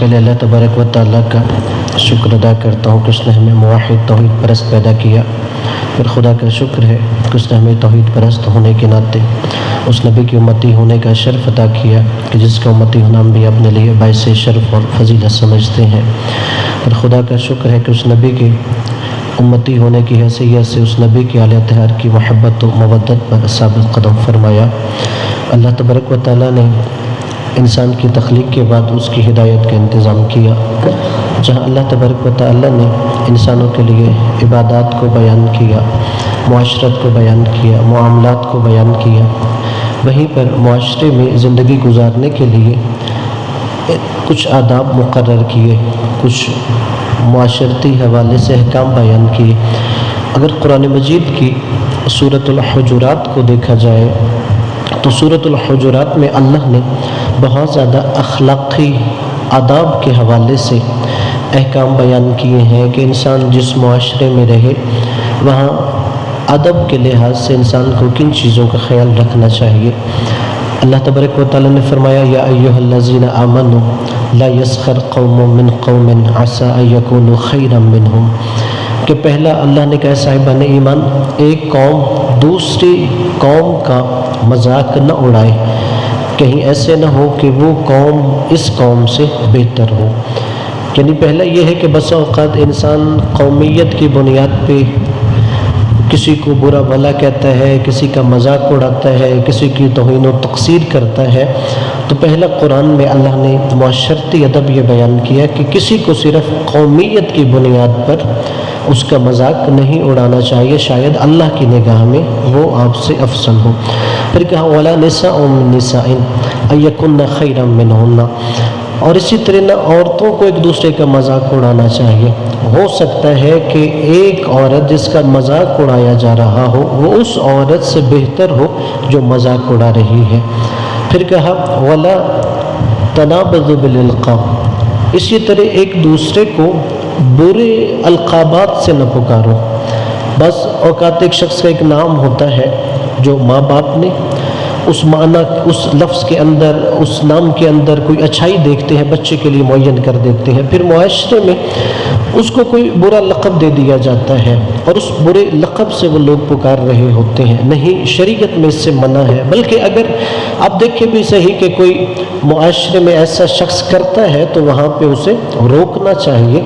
پہلے اللہ تبارک و تعالیٰ کا شکر ادا کرتا ہوں کہ اس نے ہمیں موحد توحید پرست پیدا کیا۔ پھر خدا کا شکر ہے کہ اس نے ہمیں توحید پرست ہونے کے ناطے اس نبی کی امتی ہونے کا شرف عطا کیا کہ جس کا امتی ہونا ہم بھی اپنے لیے باعث شرف اور فضیلت سمجھتے ہیں۔ اور خدا کا شکر ہے کہ اس نبی کے امتی ہونے کی حیثیت سے اس نبی کے اعلیٰ طہار کی محبت و مودت پر ثابت قدم فرمایا۔ اللہ تبارک و تعالیٰ نے انسان کی تخلیق کے بعد اس کی ہدایت کا انتظام کیا۔ جہاں اللہ تبارک و تعالیٰ نے انسانوں کے لیے عبادات کو بیان کیا، معاشرت کو بیان کیا، معاملات کو بیان کیا، وہیں پر معاشرے میں زندگی گزارنے کے لیے کچھ آداب مقرر کیے، کچھ معاشرتی حوالے سے احکام بیان کیے۔ اگر قرآن مجید کی سورۃ الحجرات کو دیکھا جائے تو سورۃ الحجرات میں اللہ نے بہت زیادہ اخلاقی آداب کے حوالے سے احکام بیان کیے ہیں کہ انسان جس معاشرے میں رہے وہاں ادب کے لحاظ سے انسان کو کن چیزوں کا خیال رکھنا چاہیے۔ اللہ تبارک و تعالیٰ نے فرمایا یا ایھا الذین آمنوا لا یسخر قوم من قوم عسى ان یکونوا خیرا منہم، کہ پہلا اللہ نے کہا صاحبان ایمان ایک قوم دوسری قوم کا مذاق نہ اڑائے، کہیں ایسے نہ ہو کہ وہ قوم اس قوم سے بہتر ہو۔ یعنی پہلا یہ ہے کہ بسا اوقات انسان قومیت کی بنیاد پہ کسی کو برا بھلا کہتا ہے، کسی کا مذاق اڑاتا ہے، کسی کی توہین و تقصیر کرتا ہے، تو پہلا قرآن میں اللہ نے معاشرتی ادب یہ بیان کیا کہ کسی کو صرف قومیت کی بنیاد پر اس کا مذاق نہیں اڑانا چاہیے، شاید اللہ کی نگاہ میں وہ آپ سے افضل ہو۔ پھر کہا وَلَا نِسَاءٌ مِّن نِّسَاءٍ أَن يَكُنَّ خَيْرًا مِّنْهُنَّ، اور اسی طرح نہ عورتوں کو ایک دوسرے کا مذاق اڑانا چاہیے۔ ہو سکتا ہے کہ ایک عورت جس کا مذاق اڑایا جا رہا ہو وہ اس عورت سے بہتر ہو جو مذاق اڑا رہی ہے۔ پھر کہا وَلَا تَنَابَزُوا بِالْأَلْقَابِ، اسی طرح ایک دوسرے کو برے القابات سے نہ پکارو۔ بس اوقات ایک شخص کا ایک نام ہوتا ہے جو ماں باپ نے اس معنی اس لفظ کے اندر اس نام کے اندر کوئی اچھائی دیکھتے ہیں، بچے کے لیے معین کر دیتے ہیں، پھر معاشرے میں اس کو کوئی برا لقب دے دیا جاتا ہے اور اس برے لقب سے وہ لوگ پکار رہے ہوتے ہیں۔ نہیں، شریعت میں اس سے منع ہے، بلکہ اگر آپ دیکھیں بھی صحیح کہ کوئی معاشرے میں ایسا شخص کرتا ہے تو وہاں پہ اسے روکنا چاہیے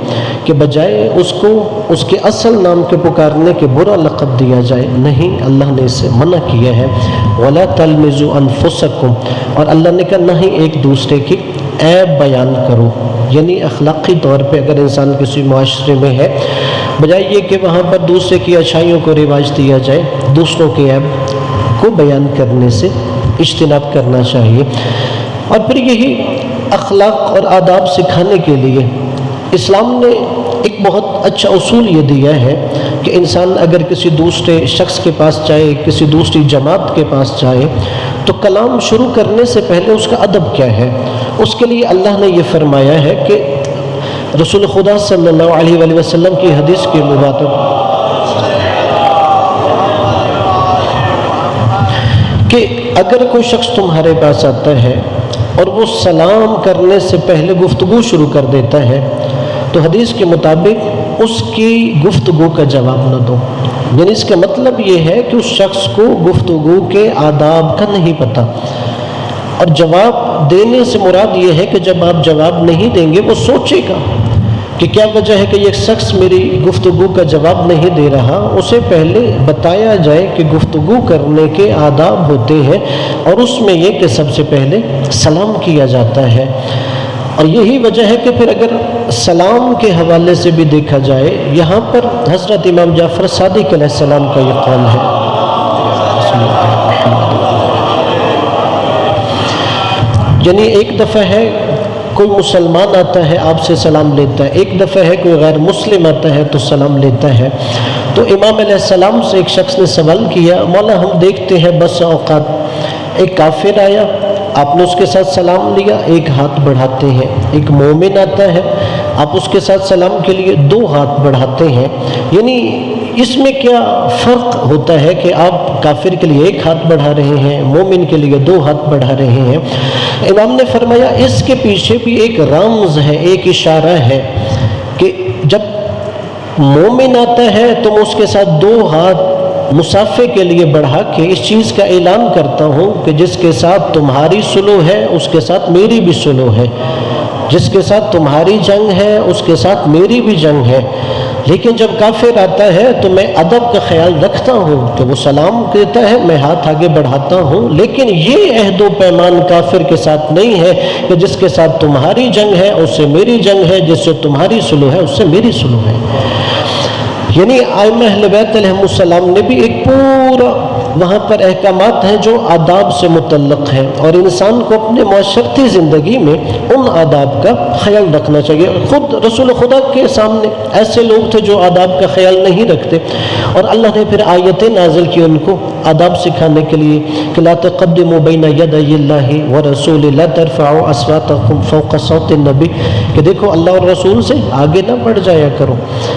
کہ بجائے اس کو اس کے اصل نام کے پکارنے کے برا لقب دیا جائے۔ نہیں، اللہ نے اسے منع کیا ہے۔ وَلَا تَلْمِزُوا أَنفُسَكُمْ، اور اللہ نے کہا نہ ہی ایک دوسرے کی عیب بیان کرو۔ یعنی اخلاقی طور پہ اگر انسان کسی معاشرے میں ہے، بجائے یہ کہ وہاں پر دوسرے کی اچھائیوں کو رواج دیا جائے، دوسروں کے عیب کو بیان کرنے سے اجتناب کرنا چاہیے۔ اور پھر یہی اخلاق اور آداب سکھانے کے لیے اسلام نے ایک بہت اچھا اصول یہ دیا ہے کہ انسان اگر کسی دوسرے شخص کے پاس جائے، کسی دوسری جماعت کے پاس جائے، تو کلام شروع کرنے سے پہلے اس کا ادب کیا ہے۔ اس کے لیے اللہ نے یہ فرمایا ہے کہ رسول خدا صلی اللہ علیہ وآلہ وسلم کی حدیث کے مطابق کہ اگر کوئی شخص تمہارے پاس آتا ہے اور وہ سلام کرنے سے پہلے گفتگو شروع کر دیتا ہے تو حدیث کے مطابق اس کی گفتگو کا جواب نہ دو۔ یعنی اس کا مطلب یہ ہے کہ اس شخص کو گفتگو کے آداب کا نہیں پتہ، اور جواب دینے سے مراد یہ ہے کہ جب آپ جواب نہیں دیں گے وہ سوچے گا کہ کیا وجہ ہے کہ یہ شخص میری گفتگو کا جواب نہیں دے رہا۔ اسے پہلے بتایا جائے کہ گفتگو کرنے کے آداب ہوتے ہیں اور اس میں یہ کہ سب سے پہلے سلام کیا جاتا ہے۔ اور یہی وجہ ہے کہ پھر اگر سلام کے حوالے سے بھی دیکھا جائے، یہاں پر حضرت امام جعفر صادق علیہ السلام کا یہ قول ہے، یعنی ایک دفعہ ہے کوئی مسلمان آتا ہے آپ سے سلام لیتا ہے، ایک دفعہ ہے کوئی غیر مسلم آتا ہے تو سلام لیتا ہے۔ تو امام علیہ السلام سے ایک شخص نے سوال کیا، مولا ہم دیکھتے ہیں بس اوقات ایک کافر آیا، آپ نے اس کے ساتھ سلام لیا، ایک ہاتھ بڑھاتے ہیں، ایک مومن آتا ہے آپ اس کے ساتھ سلام کے لیے 2 ہاتھ بڑھاتے ہیں۔ یعنی اس میں کیا فرق ہوتا ہے کہ آپ کافر کے لیے ایک ہاتھ بڑھا رہے ہیں، مومن کے لیے 2 ہاتھ بڑھا رہے ہیں؟ امام نے فرمایا اس کے پیچھے بھی ایک رمز ہے، ایک اشارہ ہے کہ جب مومن آتا ہے تو میں اس کے ساتھ 2 ہاتھ مسافے کے لیے بڑھا کے اس چیز کا اعلان کرتا ہوں کہ جس کے ساتھ تمہاری سلو ہے اس کے ساتھ میری بھی سلو ہے، جس کے ساتھ تمہاری جنگ ہے اس کے ساتھ میری بھی جنگ ہے۔ لیکن جب کافر آتا ہے تو میں ادب کا خیال رکھتا ہوں کہ وہ سلام کہتا ہے، میں ہاتھ آگے بڑھاتا ہوں، لیکن یہ عہد و پیمان کافر کے ساتھ نہیں ہے کہ جس کے ساتھ تمہاری جنگ ہے اس سے میری جنگ ہے، جس سے تمہاری سلو ہے اس سے میری سلو ہے۔ یعنی ائمہ اہل بیت علیہم السلام نے بھی ایک پورا وہاں پر احکامات ہیں جو آداب سے متعلق ہیں، اور انسان کو اپنے معاشرتی زندگی میں ان آداب کا خیال رکھنا چاہیے۔ خود رسول خدا کے سامنے ایسے لوگ تھے جو آداب کا خیال نہیں رکھتے، اور اللہ نے پھر آیتیں نازل کی ان کو آداب سکھانے کے لیے کہ لا تقدموا بین یدی اللہ ورسولہ لا ترفعوا اصواتکم فوق صوت النبی، کہ دیکھو اللہ اور رسول سے آگے نہ بڑھ جایا کرو،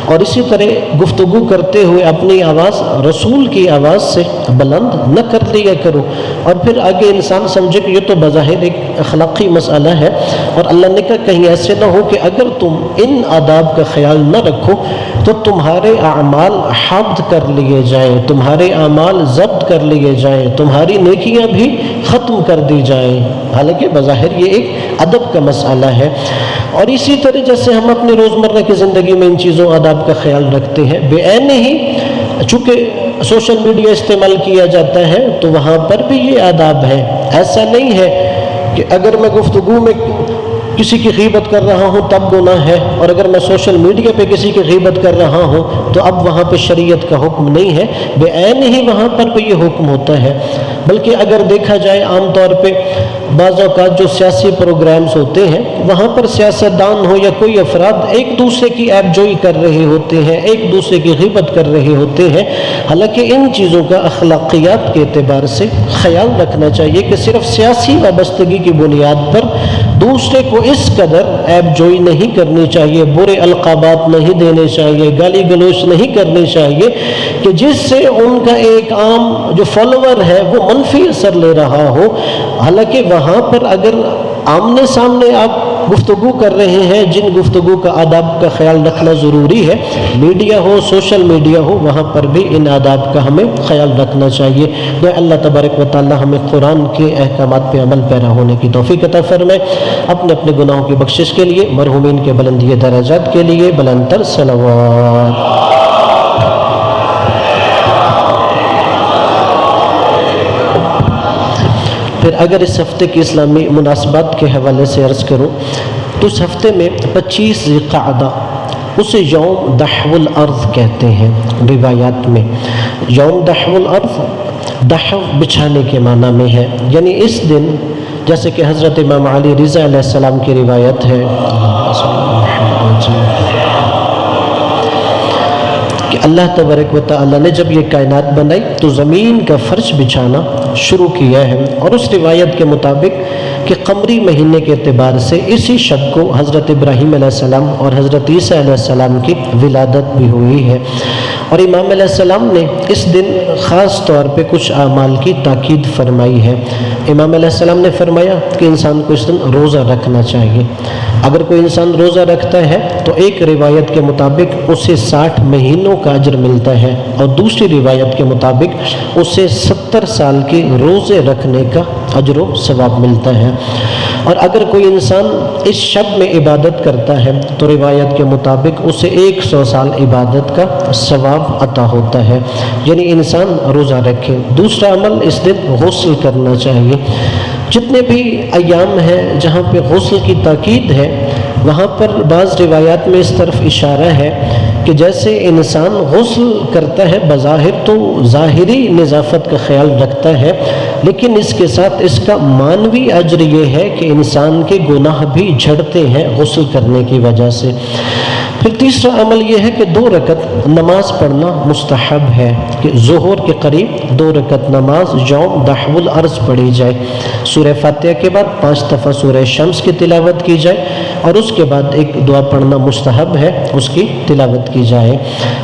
اور اسی طرح گفتگو کرتے ہوئے اپنی آواز رسول کی آواز سے بلند نہ کر لیا کرو۔ اور پھر آگے انسان سمجھے کہ یہ تو بظاہر ایک اخلاقی مسئلہ ہے، اور اللہ نے کہا کہیں ایسے نہ ہو کہ اگر تم ان آداب کا خیال نہ رکھو تو تمہارے اعمال حبط کر لیے جائیں، تمہارے اعمال ضبط کر لیے جائیں، تمہاری نیکیاں بھی ختم کر دی جائیں، حالانکہ بظاہر یہ ایک ادب کا مسئلہ ہے۔ اور اسی طرح جیسے ہم اپنی روزمرہ کی زندگی میں ان چیزوں آداب کا خیال رکھتے ہیں، بے عین ہی چونکہ سوشل میڈیا استعمال کیا جاتا ہے تو وہاں پر بھی یہ آداب ہے۔ ایسا نہیں ہے کہ اگر میں گفتگو میں کسی کی غیبت کر رہا ہوں تب گناہ ہے، اور اگر میں سوشل میڈیا پہ کسی کی غیبت کر رہا ہوں تو اب وہاں پہ شریعت کا حکم نہیں ہے، بے عین ہی وہاں پر بھی یہ حکم ہوتا ہے۔ بلکہ اگر دیکھا جائے عام طور پہ بعض اوقات جو سیاسی پروگرامز ہوتے ہیں وہاں پر سیاستدان ہو یا کوئی افراد ایک دوسرے کی عیب جوئی کر رہے ہوتے ہیں، ایک دوسرے کی غیبت کر رہے ہوتے ہیں، حالانکہ ان چیزوں کا اخلاقیات کے اعتبار سے خیال رکھنا چاہیے کہ صرف سیاسی وابستگی کی بنیاد پر دوسرے کو اس قدر عیب جوئی نہیں کرنی چاہیے، برے القابات نہیں دینے چاہیے، گالی گلوچ نہیں کرنی چاہیے کہ جس سے ان کا ایک عام جو فالوور ہے وہ منفی اثر لے رہا ہو۔ حالانکہ وہاں پر اگر آمنے سامنے آپ گفتگو کر رہے ہیں جن گفتگو کا آداب کا خیال رکھنا ضروری ہے، میڈیا ہو سوشل میڈیا ہو، وہاں پر بھی ان آداب کا ہمیں خیال رکھنا چاہیے۔ تو اللہ تبارک و تعالی ہمیں قرآن کے احکامات پہ عمل پیرا ہونے کی توفیق عطا فرمائے، اپنے اپنے گناہوں کی بخشش کے لیے، مرحومین کے بلندی درجات کے لیے بلند تر صلوات۔ پھر اگر اس ہفتے کی اسلامی مناسبات کے حوالے سے عرض کروں تو اس ہفتے میں 25 ذی القعدہ اسے یوم دحو الارض کہتے ہیں روایات میں۔ یوم دحو الارض دحو بچھانے کے معنی میں ہے، یعنی اس دن جیسے کہ حضرت امام علی رضا علیہ السلام کی روایت ہے کہ اللہ تبارک و تعالی نے جب یہ کائنات بنائی تو زمین کا فرش بچھانا شروع کیا ہے، اور اس روایت کے مطابق کہ قمری مہینے کے اعتبار سے اسی شب کو حضرت ابراہیم علیہ السلام اور حضرت عیسیٰ علیہ السلام کی ولادت بھی ہوئی ہے، اور امام علیہ السلام نے اس دن خاص طور پہ کچھ اعمال کی تاکید فرمائی ہے۔ امام علیہ السلام نے فرمایا کہ انسان کو اس دن روزہ رکھنا چاہیے۔ اگر کوئی انسان روزہ رکھتا ہے تو ایک روایت کے مطابق اسے 60 مہینوں کا اجر ملتا ہے، اور دوسری روایت کے مطابق اسے 70 سال کے روزے رکھنے کا اجر و ثواب ملتا ہے۔ اور اگر کوئی انسان اس شب میں عبادت کرتا ہے تو روایت کے مطابق اسے 100 سال عبادت کا ثواب عطا ہوتا ہے، یعنی انسان روزہ رکھے۔ دوسرا عمل اس دن غسل کرنا چاہیے۔ جتنے بھی ایام ہیں جہاں پہ غسل کی تاکید ہے وہاں پر بعض روایات میں اس طرف اشارہ ہے کہ جیسے انسان غسل کرتا ہے بظاہر تو ظاہری نظافت کا خیال رکھتا ہے، لیکن اس کے ساتھ اس کا معنوی اجر یہ ہے کہ انسان کے گناہ بھی جھڑتے ہیں غسل کرنے کی وجہ سے۔ پھر تیسرا عمل یہ ہے کہ 2 رکعت نماز پڑھنا مستحب ہے، کہ ظہر کے قریب 2 رکعت نماز یوم دحو الارض پڑھی جائے، سورہ فاتحہ کے بعد 5 دفعہ سورہ شمس کی تلاوت کی جائے، اور اس کے بعد ایک دعا پڑھنا مستحب ہے، اس کی تلاوت کی جائے۔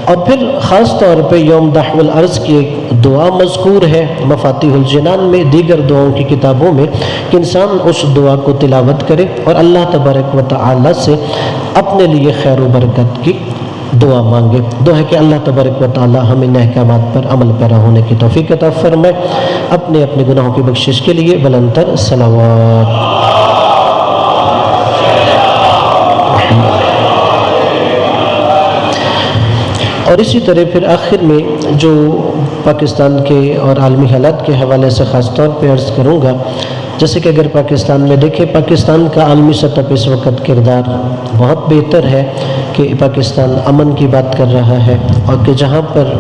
اور پھر خاص طور پہ یوم دحو الارض کی ایک دعا مذکور ہے مفاتیح الجنان میں، دیگر دعاؤں کی کتابوں میں، کہ انسان اس دعا کو تلاوت کرے اور اللہ تبارک و تعالی سے اپنے لیے خیر و برکت کی دعا مانگے۔ دعا ہے کہ اللہ تبارک و تعالی ہمیں ان احکامات پر عمل پیرا ہونے کی توفیق عطا فرمائے۔ اپنے اپنے گناہوں کی بخشش کے لیے بلند تر صلوات۔ اور اسی طرح پھر آخر میں جو پاکستان کے اور عالمی حالات کے حوالے سے خاص طور پہ عرض کروں گا، جیسے کہ اگر پاکستان میں دیکھیں، پاکستان کا عالمی سطح پہ اس وقت کردار بہت بہتر ہے کہ پاکستان امن کی بات کر رہا ہے، اور کہ جہاں پر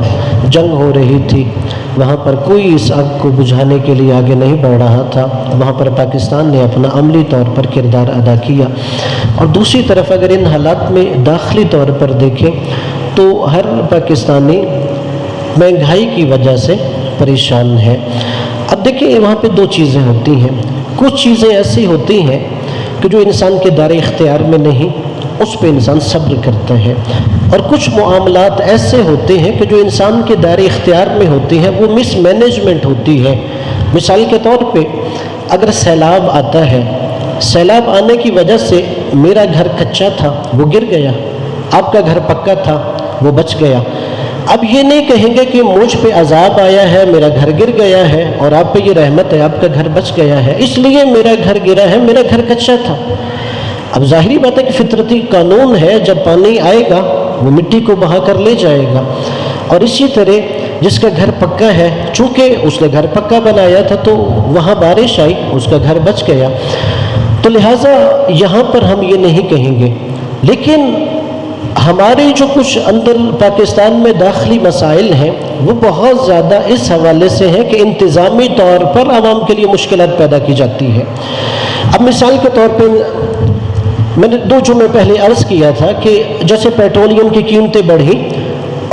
جنگ ہو رہی تھی وہاں پر کوئی اس آگ کو بجھانے کے لیے آگے نہیں بڑھ رہا تھا، وہاں پر پاکستان نے اپنا عملی طور پر کردار ادا کیا۔ اور دوسری طرف اگر ان حالات میں داخلی طور پر دیکھیں تو ہر پاکستانی مہنگائی کی وجہ سے پریشان ہے۔ اب دیکھیں وہاں پہ 2 چیزیں ہوتی ہیں، کچھ چیزیں ایسی ہوتی ہیں کہ جو انسان کے دائرۂ اختیار میں نہیں، اس پہ انسان صبر کرتا ہے، اور کچھ معاملات ایسے ہوتے ہیں کہ جو انسان کے دائرۂ اختیار میں ہوتی ہیں، وہ مس مینجمنٹ ہوتی ہے۔ مثال کے طور پہ اگر سیلاب آتا ہے، سیلاب آنے کی وجہ سے میرا گھر کچا تھا وہ گر گیا، آپ کا گھر پکا تھا وہ بچ گیا۔ اب یہ نہیں کہیں گے کہ مجھ پہ عذاب آیا ہے، میرا گھر گر گیا ہے، اور آپ پہ یہ رحمت ہے، آپ کا گھر بچ گیا ہے، اس لیے میرا گھر گرا ہے، میرا گھر کچا تھا۔ اب ظاہری بات ہے کہ فطرتی قانون ہے، جب پانی آئے گا وہ مٹی کو بہا کر لے جائے گا۔ اور اسی طرح جس کا گھر پکا ہے، چونکہ اس نے گھر پکا بنایا تھا تو وہاں بارش آئی، اس کا گھر بچ گیا۔ تو لہٰذا یہاں پر ہم یہ نہیں کہیں گے، لیکن ہمارے جو کچھ اندر پاکستان میں داخلی مسائل ہیں وہ بہت زیادہ اس حوالے سے ہیں کہ انتظامی طور پر عوام کے لیے مشکلات پیدا کی جاتی ہے۔ اب مثال کے طور پہ میں نے 2 جمعے پہلے عرض کیا تھا کہ جیسے پیٹرولیم کی قیمتیں بڑھی،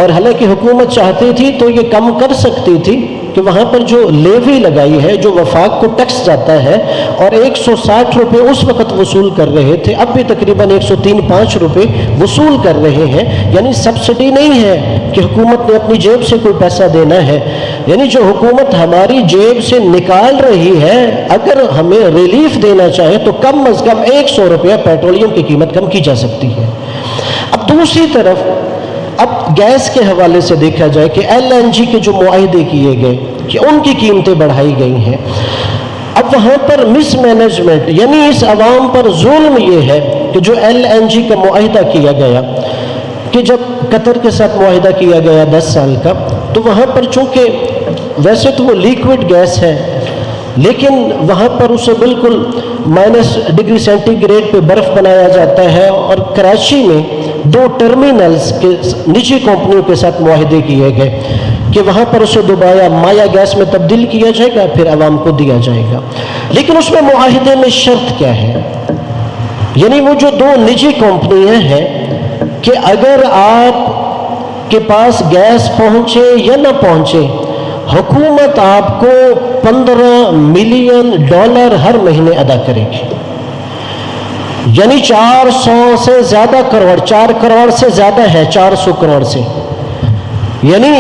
اور حالانکہ حکومت چاہتی تھی تو یہ کم کر سکتی تھی کہ وہاں پر جو لیوی لگائی ہے، جو وفاق کو ٹیکس جاتا ہے، اور 160 روپے اس وقت وصول کر رہے تھے، اب بھی تقریباً 103-105 روپے وصول کر رہے ہیں، یعنی سبسڈی نہیں ہے کہ حکومت نے اپنی جیب سے کوئی پیسہ دینا ہے، یعنی جو حکومت ہماری جیب سے نکال رہی ہے، اگر ہمیں ریلیف دینا چاہے تو کم از کم 100 روپیہ پیٹرولیم کی قیمت کم کی جا سکتی ہے۔ اب دوسری طرف اب گیس کے حوالے سے دیکھا جائے کہ LNG کے جو معاہدے کیے گئے کہ ان کی قیمتیں بڑھائی گئی ہیں، اب وہاں پر مس مینجمنٹ، یعنی اس عوام پر ظلم یہ ہے کہ جو LNG کا معاہدہ کیا گیا، کہ جب قطر کے ساتھ معاہدہ کیا گیا 10 سال کا، تو وہاں پر چونکہ ویسے تو وہ لیکوڈ گیس ہے، لیکن وہاں پر اسے بالکل -°C پہ برف بنایا جاتا ہے، اور کراچی میں 2 ٹرمینلز کے نجی کمپنیوں کے ساتھ معاہدے کیے گئے کہ وہاں پر اسے دوبارہ مایا گیس میں تبدیل کیا جائے گا، پھر عوام کو دیا جائے گا۔ لیکن اس میں معاہدے میں شرط کیا ہے، یعنی وہ جو 2 نجی کمپنیاں ہیں کہ اگر آپ کے پاس گیس پہنچے یا نہ پہنچے، حکومت آپ کو $15 ملین ہر مہینے ادا کرے گی، یعنی 400 سے زیادہ کروڑ، 4 کروڑ سے زیادہ ہے، 400 کروڑ سے، یعنی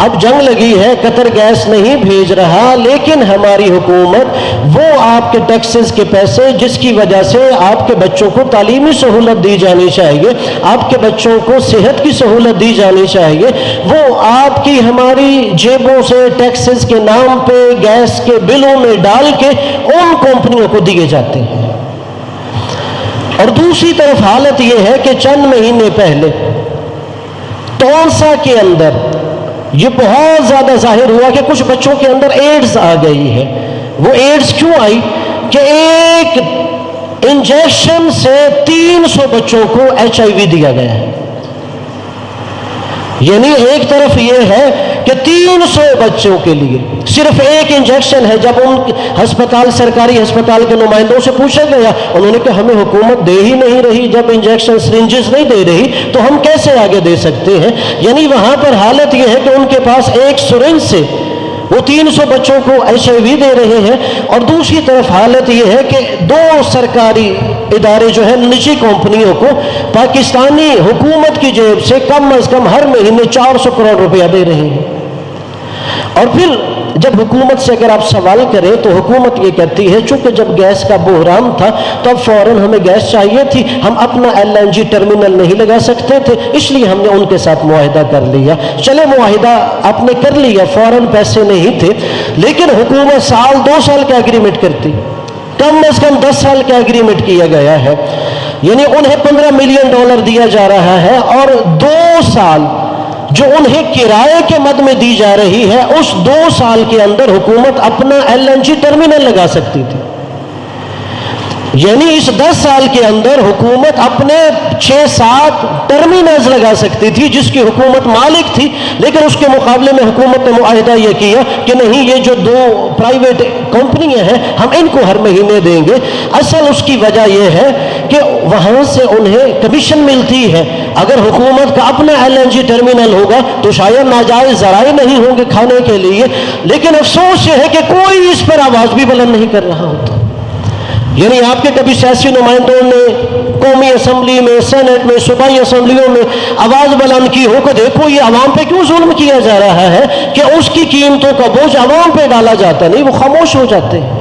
اب جنگ لگی ہے، قطر گیس نہیں بھیج رہا، لیکن ہماری حکومت وہ آپ کے ٹیکسز کے پیسے جس کی وجہ سے آپ کے بچوں کو تعلیمی سہولت دی جانی چاہیے، آپ کے بچوں کو صحت کی سہولت دی جانی چاہیے، وہ آپ کی ہماری جیبوں سے ٹیکسز کے نام پہ گیس کے بلوں میں ڈال کے ان کمپنیوں کو دیے جاتے ہیں۔ اور دوسری طرف حالت یہ ہے کہ چند مہینے پہلے تونسا کے اندر یہ بہت زیادہ ظاہر ہوا کہ کچھ بچوں کے اندر ایڈز آ گئی ہے۔ وہ ایڈز کیوں آئی کہ ایک انجیکشن سے 300 بچوں کو HIV دیا گیا ہے۔ یعنی ایک طرف یہ ہے کہ 300 بچوں کے لیے صرف ایک انجیکشن ہے۔ جب ان ہسپتال، سرکاری ہسپتال کے نمائندوں سے پوچھا گیا، انہوں نے کہا ہمیں حکومت دے ہی نہیں رہی، جب انجیکشن سرنجز نہیں دے رہی تو ہم کیسے آگے دے سکتے ہیں۔ یعنی وہاں پر حالت یہ ہے کہ ان کے پاس ایک سرنج سے وہ 300 بچوں کو HIV دے رہے ہیں، اور دوسری طرف حالت یہ ہے کہ 2 سرکاری ادارے جو ہیں نجی کمپنیوں کو پاکستانی حکومت کی جیب سے کم از کم ہر مہینے 400 کروڑ روپیہ دے رہے ہیں۔ اور پھر جب حکومت سے اگر آپ سوال کریں تو حکومت یہ کہتی ہے چونکہ جب گیس کا بحران تھا تو اب فوراً ہمیں گیس چاہیے تھی، ہم اپنا LNG ٹرمینل نہیں لگا سکتے تھے، اس لیے ہم نے ان کے ساتھ معاہدہ کر لیا۔ چلے معاہدہ آپ نے کر لیا، فوراً پیسے نہیں تھے، لیکن حکومت سال 2 سال کا ایگریمنٹ کرتی، کم از کم 10 سال کا ایگریمنٹ کیا گیا ہے، یعنی انہیں $15 ملین دیا جا رہا ہے، اور 2 سال جو انہیں کرائے کے مد میں دی جا رہی ہے، اس 2 سال کے اندر حکومت اپنا LNG ٹرمینل لگا سکتی تھی۔ یعنی اس 10 سال کے اندر حکومت اپنے 6-7 ٹرمینلز لگا سکتی تھی، جس کی حکومت مالک تھی، لیکن اس کے مقابلے میں حکومت نے معاہدہ یہ کیا کہ نہیں، یہ جو 2 پرائیویٹ کمپنیاں ہیں ہم ان کو ہر مہینے دیں گے۔ اصل اس کی وجہ یہ ہے کہ وہاں سے انہیں کمیشن ملتی ہے۔ اگر حکومت کا اپنا LNG ٹرمینل ہوگا تو شاید ناجائز ذرائع نہیں ہوں گے کھانے کے لیے، لیکن افسوس یہ ہے کہ کوئی اس پر آواز بھی بلند نہیں کر رہا ہوتا۔ یعنی آپ کے کبھی سیاسی نمائندوں نے قومی اسمبلی میں، سینٹ میں، صوبائی اسمبلیوں میں آواز بلند کی ہو کہ دیکھو یہ عوام پہ کیوں ظلم کیا جا رہا ہے، کہ اس کی قیمتوں کا بوجھ عوام پہ ڈالا جاتا ہے؟ نہیں، وہ خاموش ہو جاتے ہیں،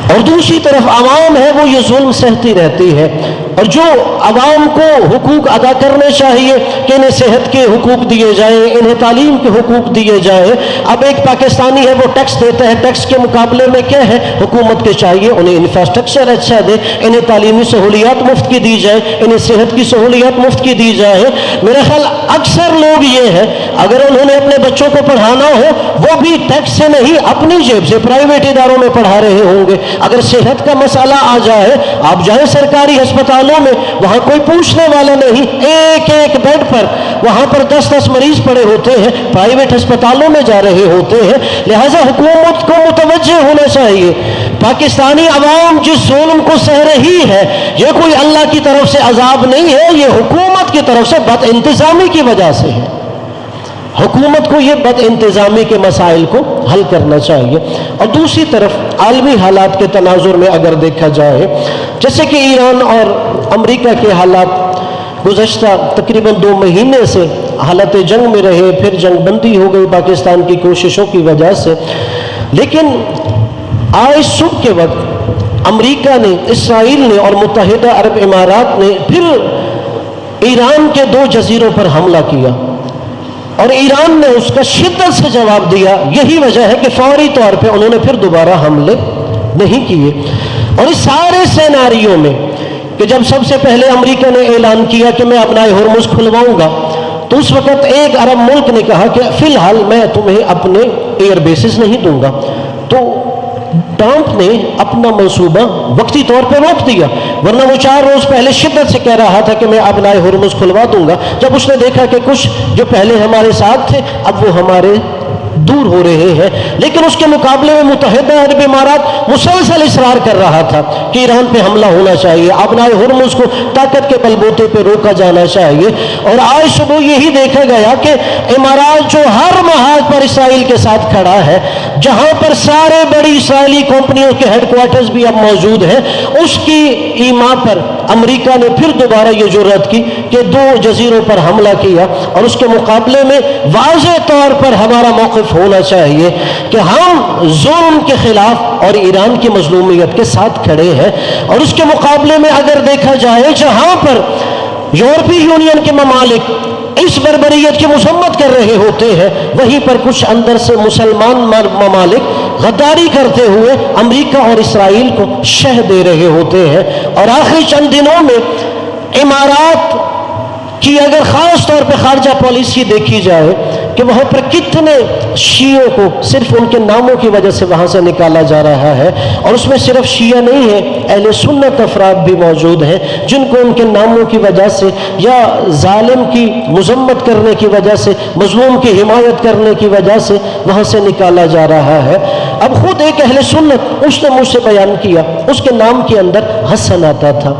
اور دوسری طرف عوام ہے وہ یہ ظلم سہتی رہتی ہے۔ اور جو عوام کو حقوق ادا کرنے چاہیے کہ انہیں صحت کے حقوق دیے جائیں، انہیں تعلیم کے حقوق دیے جائیں، اب ایک پاکستانی ہے وہ ٹیکس دیتا ہے، ٹیکس کے مقابلے میں کیا ہے حکومت کے چاہیے انہیں انفراسٹرکچر اچھا دے، انہیں تعلیمی سہولیات مفت کی دی جائے، انہیں صحت کی سہولیات مفت کی دی جائے۔ میرا خیال اکثر لوگ یہ ہے اگر انہوں نے اپنے بچوں کو پڑھانا ہو وہ بھی ٹیکس سے نہیں اپنی جیب سے پرائیویٹ اداروں میں پڑھا رہے ہوں گے۔ اگر صحت کا مسئلہ آ جائے، آپ جائیں سرکاری ہسپتالوں میں، وہاں کوئی پوچھنے والا نہیں، ایک ایک بیڈ پر وہاں پر 10-10 مریض پڑے ہوتے ہیں، پرائیویٹ ہسپتالوں میں جا رہے ہوتے ہیں۔ لہٰذا حکومت کو متوجہ ہونا چاہیے، پاکستانی عوام جس ظلم کو سہ رہی ہے یہ کوئی اللہ کی طرف سے عذاب نہیں ہے، یہ حکومت کی طرف سے بد انتظامی کی وجہ سے ہے۔ حکومت کو یہ بد انتظامی کے مسائل کو حل کرنا چاہیے۔ اور دوسری طرف عالمی حالات کے تناظر میں اگر دیکھا جائے، جیسے کہ ایران اور امریکہ کے حالات گزشتہ تقریباً 2 مہینے سے حالت جنگ میں رہے، پھر جنگ بندی ہو گئی پاکستان کی کوششوں کی وجہ سے، لیکن آج صبح کے وقت امریکہ نے، اسرائیل نے اور متحدہ عرب امارات نے پھر ایران کے 2 جزیروں پر حملہ کیا، اور ایران نے اس کا شدت سے جواب دیا۔ یہی وجہ ہے کہ فوری طور پہ انہوں نے پھر دوبارہ حملے نہیں کیے۔ اور اس سارے سیناریوں میں کہ جب سب سے پہلے امریکہ نے اعلان کیا کہ میں اپنا ہرمز کھلواؤں گا، تو اس وقت ایک عرب ملک نے کہا کہ فی الحال میں تمہیں اپنے ایئر بیسز نہیں دوں گا، تو ٹرمپ نے اپنا منصوبہ وقتی طور پہ روک دیا، ورنہ وہ 4 روز پہلے شدت سے کہہ رہا تھا کہ میں اپنا ہرمز کھلوا دوں گا۔ جب اس نے دیکھا کہ کچھ جو پہلے ہمارے ساتھ تھے اب وہ ہمارے دور ہو رہے ہیں، لیکن اس کے مقابلے میں متحدہ عرب امارات مسلسل اصرار کر رہا تھا کہ ایران پہ حملہ ہونا چاہیے، اپنا ہرمز کو طاقت کے بل بوتے پہ روکا جانا چاہیے۔ اور آج صبح یہی دیکھا گیا کہ امارات جو ہر محاذ پر اسرائیل کے ساتھ کھڑا ہے، جہاں پر سارے بڑی اسرائیلی کمپنیوں کے ہیڈ کوارٹرز بھی اب موجود ہیں، اس کی ایما پر امریکہ نے پھر دوبارہ یہ جرأت کی کہ 2 جزیروں پر حملہ کیا۔ اور اس کے مقابلے میں واضح طور پر ہمارا موقف ہونا چاہیے کہ ہم ظلم کے خلاف اور ایران کی مظلومیت کے ساتھ کھڑے ہیں۔ اور اس کے مقابلے میں اگر دیکھا جائے جہاں پر یورپی یونین کے ممالک اس بربریت کی مذمت کر رہے ہوتے ہیں، وہیں پر کچھ اندر سے مسلمان ممالک غداری کرتے ہوئے امریکہ اور اسرائیل کو شہ دے رہے ہوتے ہیں۔ اور آخری چند دنوں میں امارات کی اگر خاص طور پہ خارجہ پالیسی دیکھی جائے کہ وہاں پر کتنے شیعوں کو صرف ان کے ناموں کی وجہ سے وہاں سے نکالا جا رہا ہے، اور اس میں صرف شیعہ نہیں ہے، اہل سنت افراد بھی موجود ہیں جن کو ان کے ناموں کی وجہ سے یا ظالم کی مذمت کرنے کی وجہ سے، مظلوم کی حمایت کرنے کی وجہ سے وہاں سے نکالا جا رہا ہے۔ اب خود ایک اہل سنت اس نے مجھ سے بیان کیا، اس کے نام کے اندر حسن آتا تھا،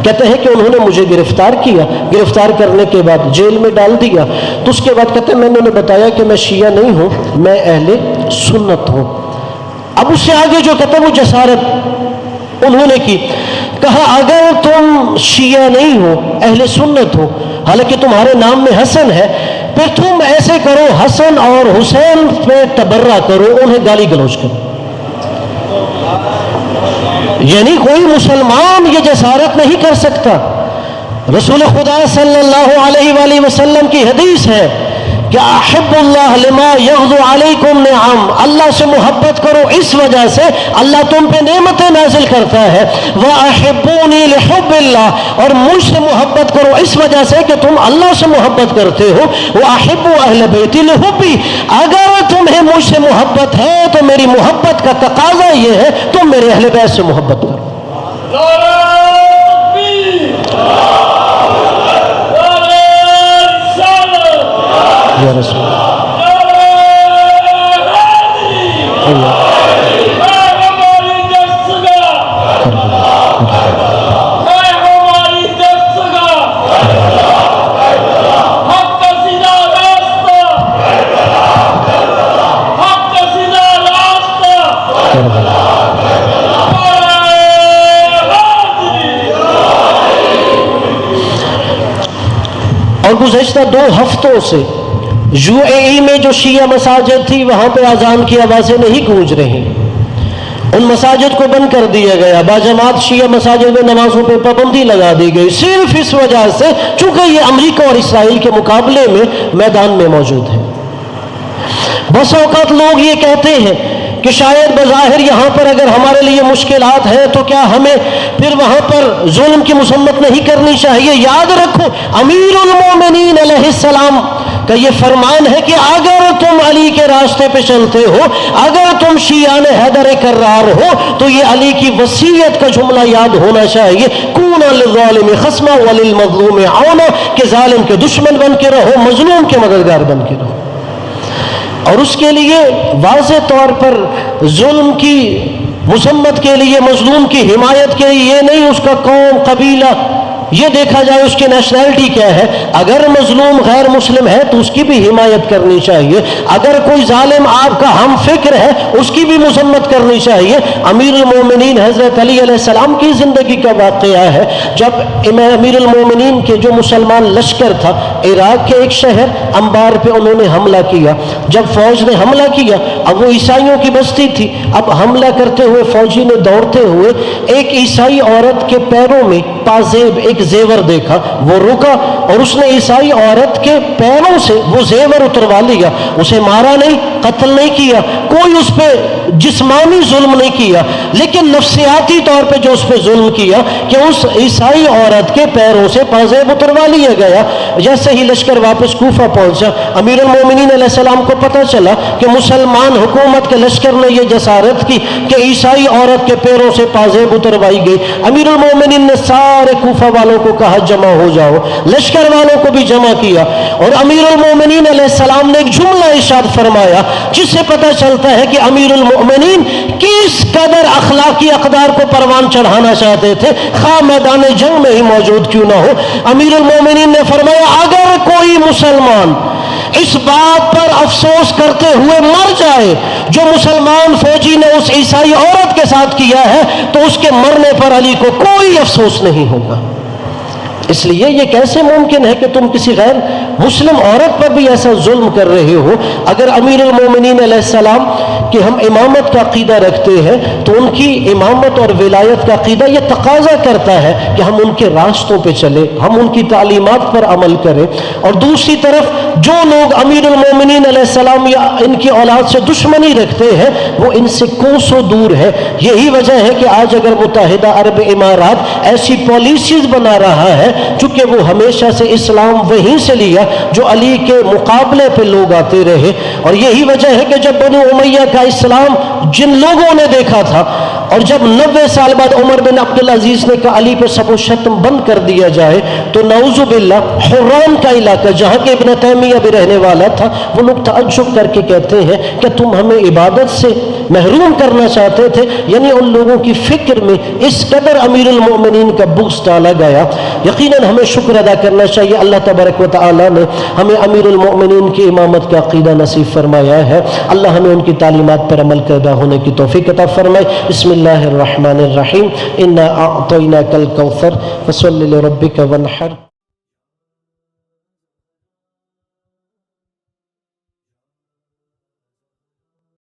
کہتے ہیں کہ انہوں نے مجھے گرفتار کیا، گرفتار کرنے کے بعد جیل میں ڈال دیا، تو اس کے بعد کہتے ہیں میں نے انہیں بتایا کہ میں شیعہ نہیں ہوں، میں اہل سنت ہوں۔ اب اس سے آگے جو کہتے ہیں وہ جسارت انہوں نے کی، کہا اگر تم شیعہ نہیں ہو، اہل سنت ہو، حالانکہ تمہارے نام میں حسن ہے، پھر تم ایسے کرو حسن اور حسین پہ تبرہ کرو، انہیں گالی گلوچ کرو۔ یعنی کوئی مسلمان یہ جسارت نہیں کر سکتا۔ رسول خدا صلی اللہ علیہ وآلہ وسلم کی حدیث ہے کہ احب اللہ لما یغدو علیکم نعم، اللہ سے محبت کرو اس وجہ سے اللہ تم پہ نعمتیں نازل کرتا ہے، وَأَحِبُّونِي لِحُبِّ اللَّهِ، اور مجھ سے محبت کرو اس وجہ سے کہ تم اللہ سے محبت کرتے ہو، وَأَحِبُّ أَهْلَ بَيْتِي لِحُبِّي، اگر تمہیں مجھ سے محبت ہے تو میری محبت کا تقاضا یہ ہے تم میرے اہل بیت سے محبت کرو۔ یا رسول اور گزشتہ 2 ہفتوں سے UAE میں جو شیعہ مساجد تھی وہاں پہ اذان کی آوازیں نہیں گونج رہی، ان مساجد کو بند کر دیا گیا، باجماعت شیعہ مساجد میں نمازوں پہ پابندی لگا دی گئی، صرف اس وجہ سے چونکہ یہ امریکہ اور اسرائیل کے مقابلے میں میدان میں موجود ہے۔ بس اوقات لوگ یہ کہتے ہیں کہ شاید بظاہر یہاں پر اگر ہمارے لیے مشکلات ہیں تو کیا ہمیں پھر وہاں پر ظلم کی مذمت نہیں کرنی چاہیے؟ یاد رکھو امیر المومنین علیہ السلام کا یہ فرمان ہے کہ اگر تم علی کے راستے پہ چلتے ہو، اگر تم شیعان حیدر کرار ہو تو یہ علی کی وصیت کا جملہ یاد ہونا چاہیے، کون للظالم خصما وللمظلوم عونا، کہ ظالم کے دشمن بن کے رہو، مظلوم کے مددگار بن کے رہو۔ اور اس کے لیے واضح طور پر ظلم کی مذمت کے لیے، مظلوم کی حمایت کے لیے یہ نہیں اس کا قوم قبیلہ یہ دیکھا جائے اس کی نیشنلٹی کیا ہے، اگر مظلوم غیر مسلم ہے تو اس کی بھی حمایت کرنی چاہیے، اگر کوئی ظالم آپ کا ہم فکر ہے اس کی بھی مذمت کرنی چاہیے۔ امیر المومنین حضرت علی علیہ السلام کی زندگی کا واقعہ ہے، جب امیر المومنین کے جو مسلمان لشکر تھا عراق کے ایک شہر انبار پہ انہوں نے حملہ کیا، جب فوج نے حملہ کیا اب وہ عیسائیوں کی بستی تھی، اب حملہ کرتے ہوئے فوجی نے دوڑتے ہوئے ایک عیسائی عورت کے پیروں میں پازیب ایک زیور دیکھا، وہ رکا اور اس نے عیسائی عورت کے پیروں سے وہ زیور اتروا لیا، اسے مارا نہیں، قتل نہیں کیا، کوئی اس پہ جسمانی ظلم نہیں کیا، لیکن نفسیاتی طور پہ جو اس پہ ظلم کیا کہ اس عیسائی عورت کے پیروں سے پازیب اتروا لیا گیا۔ جیسے ہی لشکر واپس کوفہ پہنچا، امیر المومنین علیہ السلام کو پتہ چلا کہ مسلمان حکومت کے لشکر نے یہ جسارت کی کہ عیسائی عورت کے پیروں سے پازیب اتروائی گئی۔ امیر المومنین نے سارے کوفہ والوں کو کہا جمع ہو جاؤ، لشکر والوں کو بھی جمع کیا، اور امیر المومنین علیہ السلام نے ایک جملہ ارشاد فرمایا جس سے پتہ چلتا ہے کہ امیر المومنین کس قدر اخلاقی اقدار کو پروان چڑھانا چاہتے تھے، خواہ میدان جنگ میں ہی موجود کیوں نہ ہو۔ امیر المومنین نے فرمایا اگر کوئی مسلمان اس بات پر افسوس کرتے ہوئے مر جائے جو مسلمان فوجی نے اس عیسائی عورت کے ساتھ کیا ہے تو اس کے مرنے پر علی کو کوئی افسوس نہیں ہوگا۔ اس لیے یہ کیسے ممکن ہے کہ تم کسی غیر مسلم عورت پر بھی ایسا ظلم کر رہے ہو؟ اگر امیر المومنین علیہ السلام کہ ہم امامت کا عقیدہ رکھتے ہیں تو ان کی امامت اور ولایت کا عقیدہ یہ تقاضا کرتا ہے کہ ہم ان کے راستوں پہ چلیں، ہم ان کی تعلیمات پر عمل کریں، اور دوسری طرف جو لوگ امیر المومنین علیہ السلام یا ان کی اولاد سے دشمنی رکھتے ہیں وہ ان سے کوسوں دور ہے۔ یہی وجہ ہے کہ آج اگر متحدہ عرب امارات ایسی پالیسیز بنا رہا ہے چونکہ وہ ہمیشہ سے اسلام وہیں سے لیا جو علی کے مقابلے پہ لوگ آتے رہے، اور یہی وجہ ہے کہ جب بنو امیہ کا اسلام جن لوگوں نے دیکھا تھا، اور جب 90 سال بعد عمر بن عبدالعزیز نے کہا علی پہ سب و شتم بند کر دیا جائے، تو نعوذ باللہ حران کا علاقہ جہاں کہ ابن تیمیہ بھی رہنے والا تھا، وہ لوگ تعجب کر کے کہتے ہیں کہ تم ہمیں عبادت سے محروم کرنا چاہتے تھے، یعنی ان لوگوں کی فکر میں اس قدر امیر المؤمنین کا بغض ڈالا گیا۔ یقیناً ہمیں شکر ادا کرنا چاہیے، اللہ تبارک و تعالی نے ہمیں امیر المؤمنین کی امامت کا عقیدہ نصیب فرمایا ہے، اللہ ہمیں ان کی تعلیمات پر عمل کردا ہونے کی توفیق عطا فرمائے۔ بسم اللہ الرحمن الرحیم، انا اعطیناک الکوثر فصل لربک وانحر۔